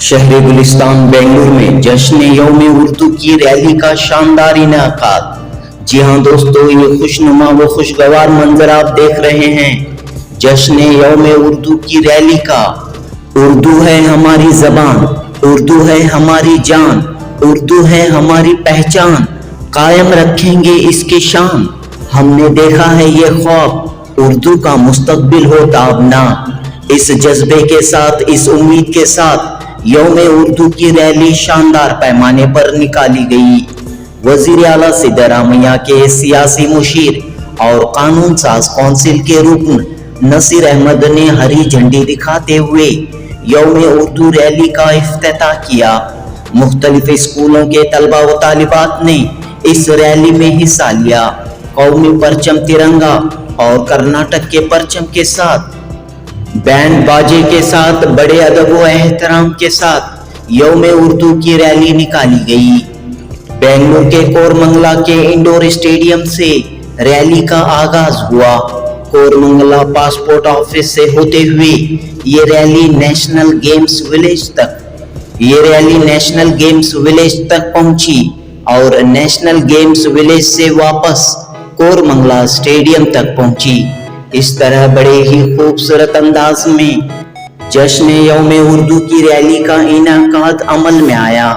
शहर गुलिस्तान बेंगलुरु में जश्न यौम उर्दू की रैली का शानदार इनेकाद। जी हाँ दोस्तों, ये खुशनुमा व खुशगवार मंजर आप देख रहे हैं जश्न यौम उर्दू की रैली का। उर्दू है हमारी जबान, उर्दू है हमारी जान, उर्दू है हमारी पहचान, कायम रखेंगे इसकी शान। हमने देखा है ये ख्वाब, उर्दू का मुस्तकबिल हो ताबनाक। इस जज्बे के साथ, इस उम्मीद के साथ यौम उर्दू की रैली शानदार पैमाने पर निकाली गई। वजीर आला सिद्धरामैया के सियासी मुशीर और कानून साज कौंसिल के रुकन नसीर अहमद ने हरी झंडी दिखाते हुए यौम उर्दू रैली का इफ्तिताह किया। मुख्तलिफ स्कूलों के तलबा व तालिबात ने इस रैली में हिस्सा लिया। कौमी परचम तिरंगा और कर्नाटक के परचम के साथ बैंड बाजे के साथ बड़े अदब व एहतराम के साथ यौम उर्दू की रैली निकाली गई। बेंगलुरु के कोरमंगला के इंडोर स्टेडियम से रैली का आगाज हुआ। कोरमंगला पासपोर्ट ऑफिस से होते हुए ये रैली नेशनल गेम्स विलेज तक पहुंची और नेशनल गेम्स विलेज से वापस कोरमंगला स्टेडियम तक पहुंची। इस तरह बड़े ही खूबसूरत अंदाज में जश्न यौम उर्दू की रैली का इनेकाद अमल में आया।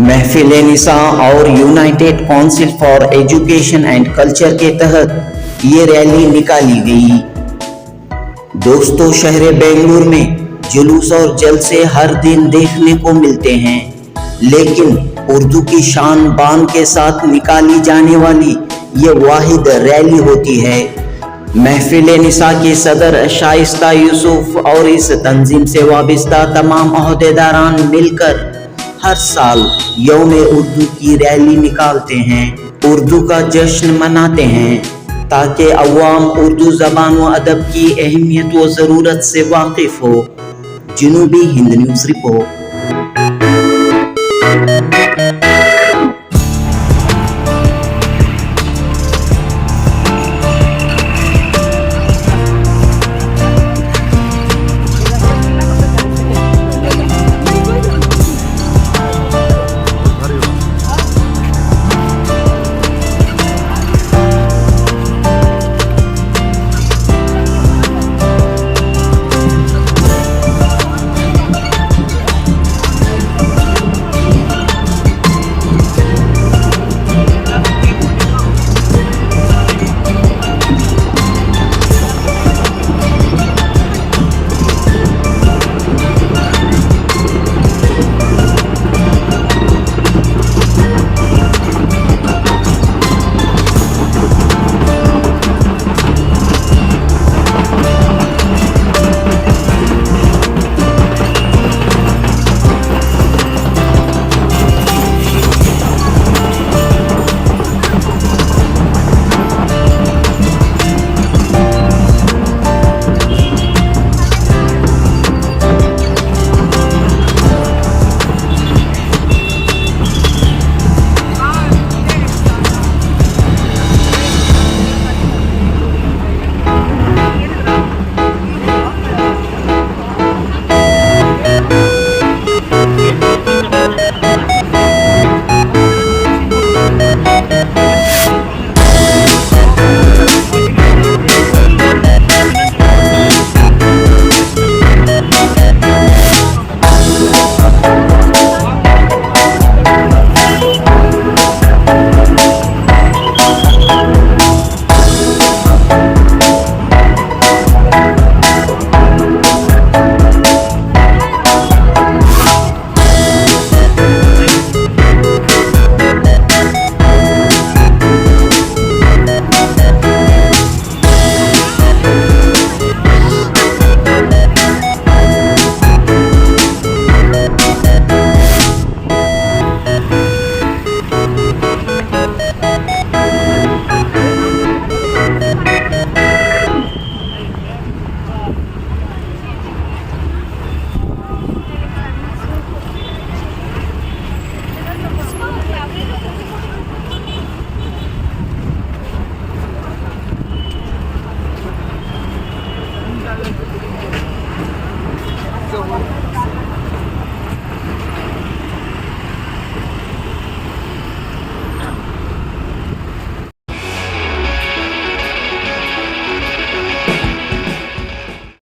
महफिल निसा और United council for education and culture के तहत ये रैली निकाली गई। दोस्तों, शहर बेंगलुरु में जुलूस और जलसे हर दिन देखने को मिलते हैं, लेकिन उर्दू की शान बान के साथ निकाली जाने वाली ये वाहिद रैली होती है। महफिल निसा के सदर शाइस्ता यूसुफ और इस तंजीम से वाबिस्ता तमाम ओहदेदारान मिलकर हर साल यौम उर्दू की रैली निकालते हैं, उर्दू का जश्न मनाते हैं ताकि अवाम उर्दू ज़बान व अदब की अहमियत व ज़रूरत से वाकिफ हो। जनूबी हिंद न्यूज़ रिपोर्ट।